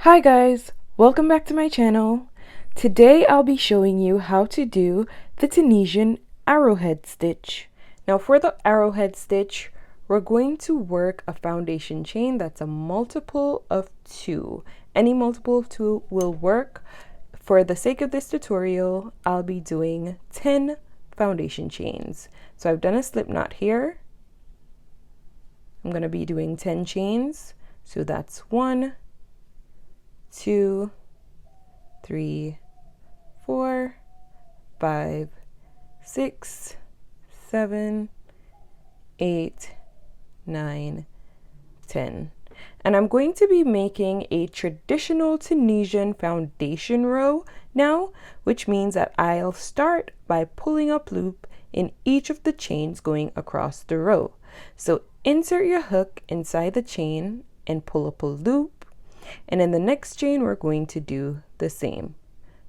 Hi guys, welcome back to my channel. Today I'll be showing you how to do the Tunisian arrowhead stitch. Now for the arrowhead stitch, we're going to work a foundation chain that's a multiple of 2. Any multiple of 2 will work. For the sake of this tutorial, I'll be doing 10 foundation chains. So I've done a slip knot here. I'm going to be doing 10 chains. So that's 1, 2, 3, 4, 5, 6, 7, 8, 9, 10. And I'm going to be making a traditional Tunisian foundation row now, which means that I'll start by pulling up loop in each of the chains going across the row. So insert your hook inside the chain and pull up a loop. And in the next chain, we're going to do the same.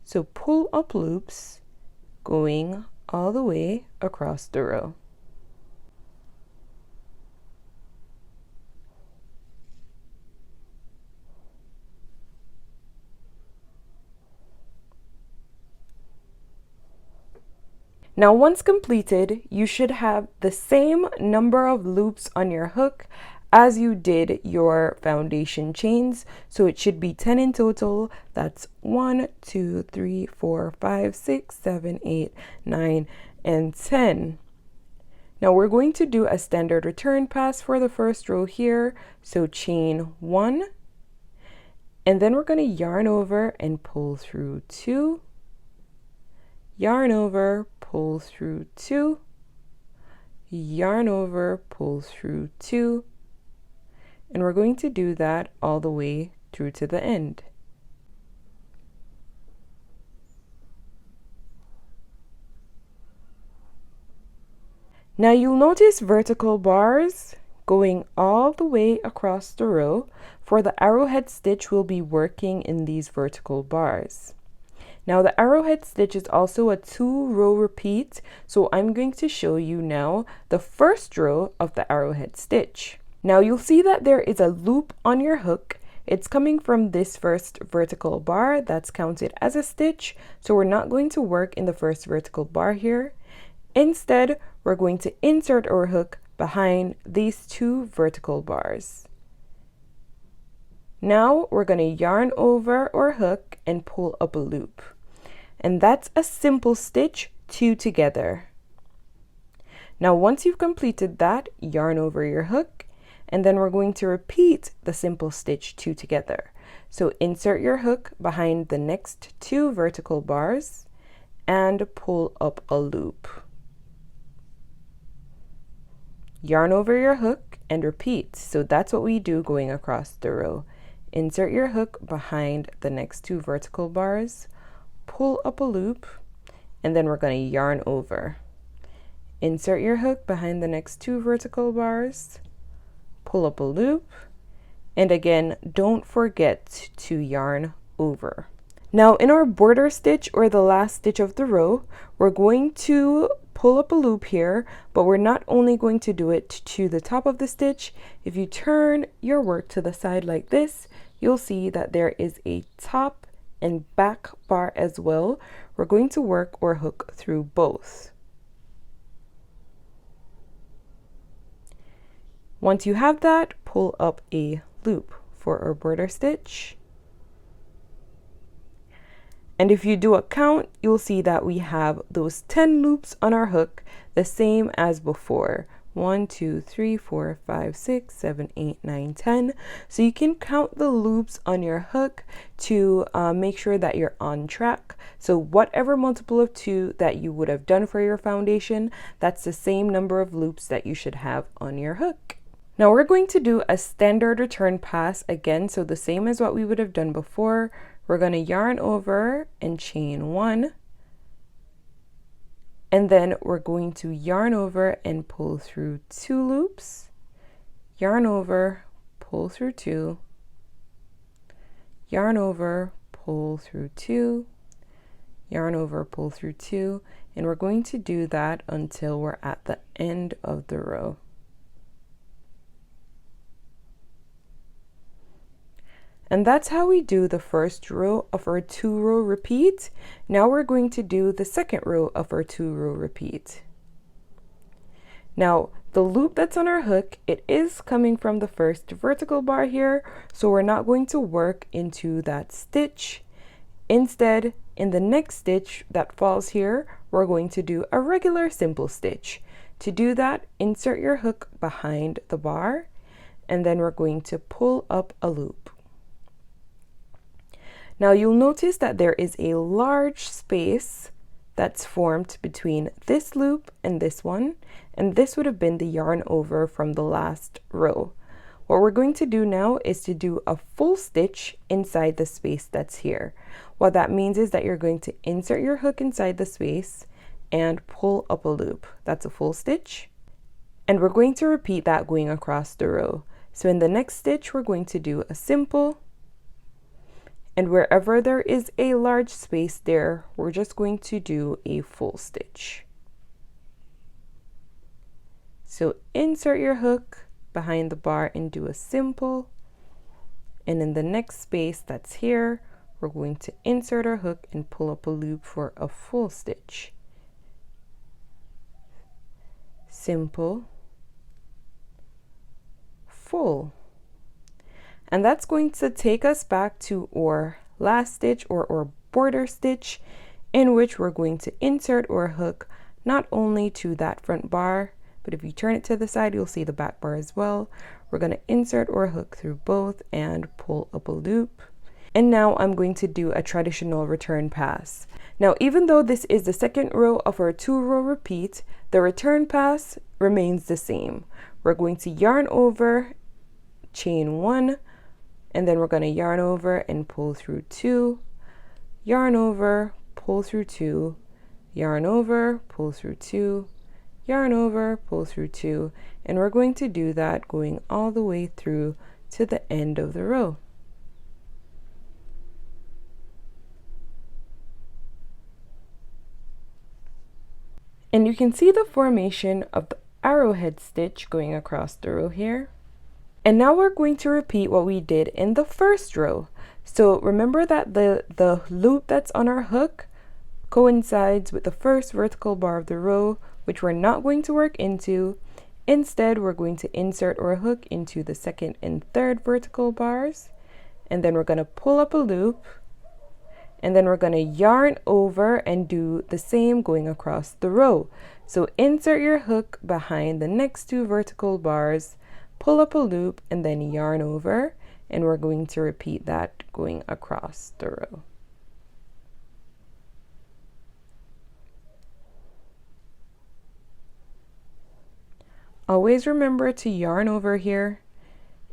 So pull up loops going all the way across the row. Now once completed, you should have the same number of loops on your hook as you did your foundation chains. So it should be 10 in total. That's 1, 2, 3, 4, 5, 6, 7, 8, 9, and 10. Now we're going to do a standard return pass for the first row here. So chain 1, and then we're going to yarn over and pull through 2, yarn over, pull through 2, yarn over, pull through 2, and we're going to do that all the way through to the end. Now you'll notice vertical bars going all the way across the row. For the arrowhead stitch, we'll be working in these vertical bars. Now the arrowhead stitch is also a 2-row repeat, so I'm going to show you now the first row of the arrowhead stitch. Now you'll see that there is a loop on your hook. It's coming from this first vertical bar that's counted as a stitch, so we're not going to work in the first vertical bar here. Instead, we're going to insert our hook behind these 2 vertical bars. Now we're going to yarn over our hook and pull up a loop. And that's a simple stitch 2 together. Now once you've completed that, yarn over your hook, and then we're going to repeat the simple stitch 2 together. So insert your hook behind the next 2 vertical bars and pull up a loop. Yarn over your hook and repeat. So that's what we do going across the row. Insert your hook behind the next 2 vertical bars, pull up a loop, and then we're going to yarn over. Insert your hook behind the next 2 vertical bars, pull up a loop, and again, don't forget to yarn over. Now in our border stitch, or the last stitch of the row, we're going to pull up a loop here, but we're not only going to do it to the top of the stitch. If you turn your work to the side like this, you'll see that there is a top and back bar as well. We're going to work or hook through both. Once you have that, pull up a loop for our border stitch. And if you do a count, you'll see that we have those 10 loops on our hook, the same as before. 1, 2, 3, 4, 5, 6, 7, 8, 9, 10. So you can count the loops on your hook to make sure that you're on track. So whatever multiple of 2 that you would have done for your foundation, that's the same number of loops that you should have on your hook. Now we're going to do a standard return pass again, so the same as what we would have done before. We're going to yarn over and chain 1, and then we're going to yarn over and pull through 2 loops, yarn over, pull through 2, yarn over, pull through 2, yarn over, pull through 2, and we're going to do that until we're at the end of the row. And that's how we do the first row of our 2-row repeat. Now we're going to do the second row of our 2-row repeat. Now the loop that's on our hook, it is coming from the first vertical bar here, so we're not going to work into that stitch. Instead, in the next stitch that falls here, we're going to do a regular simple stitch. To do that, insert your hook behind the bar, and then we're going to pull up a loop. Now you'll notice that there is a large space that's formed between this loop and this one, and this would have been the yarn over from the last row. What we're going to do now is to do a full stitch inside the space that's here. What that means is that you're going to insert your hook inside the space and pull up a loop. That's a full stitch. And we're going to repeat that going across the row. So in the next stitch, we're going to do a simple, and wherever there is a large space there, we're just going to do a full stitch. So insert your hook behind the bar and do a simple, and in the next space that's here, we're going to insert our hook and pull up a loop for a full stitch. Simple, full. And that's going to take us back to our last stitch or our border stitch, in which we're going to insert our hook not only to that front bar, but if you turn it to the side, you'll see the back bar as well. We're going to insert our hook through both and pull up a loop. And now I'm going to do a traditional return pass. Now, even though this is the second row of our 2-row repeat, the return pass remains the same. We're going to yarn over, chain 1, and then we're going to yarn over and pull through 2, yarn over, pull through 2, yarn over, pull through 2, yarn over, pull through 2, and we're going to do that going all the way through to the end of the row. And you can see the formation of the arrowhead stitch going across the row here. And now we're going to repeat what we did in the first row. So remember that the loop that's on our hook coincides with the first vertical bar of the row, which we're not going to work into. Instead, we're going to insert our hook into the second and third vertical bars, and then we're going to pull up a loop, and then we're going to yarn over and do the same going across the row. So insert your hook behind the next 2 vertical bars, pull up a loop, and then yarn over, and we're going to repeat that going across the row. Always remember to yarn over here,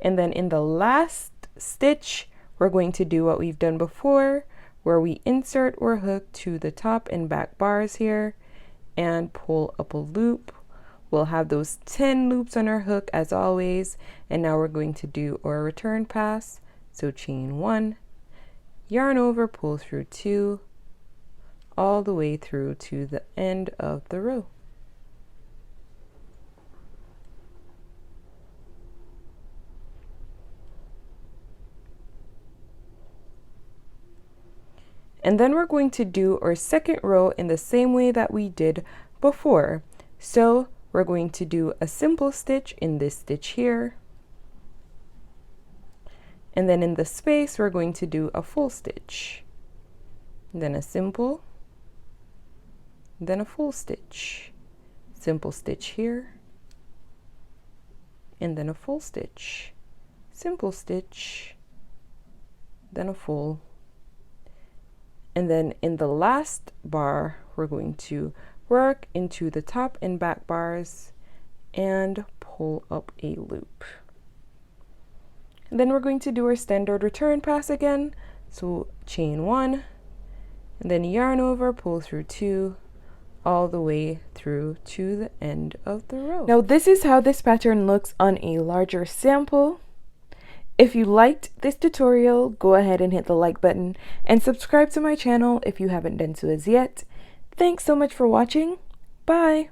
and then in the last stitch we're going to do what we've done before, where we insert our hook to the top and back bars here and pull up a loop. We'll have those 10 loops on our hook as always, and now we're going to do our return pass. So chain 1, yarn over, pull through 2, all the way through to the end of the row. And then we're going to do our second row in the same way that we did before. So we're going to do a simple stitch in this stitch here. And then in the space, we're going to do a full stitch. Then a simple, then a full stitch. Simple stitch here. And then a full stitch. Simple stitch, then a full. And then in the last bar, we're going to work into the top and back bars and pull up a loop. And then we're going to do our standard return pass again. So chain 1, and then yarn over, pull through 2, all the way through to the end of the row. Now this is how this pattern looks on a larger sample. If you liked this tutorial, go ahead and hit the like button and subscribe to my channel if you haven't done so as yet. Thanks so much for watching. Bye!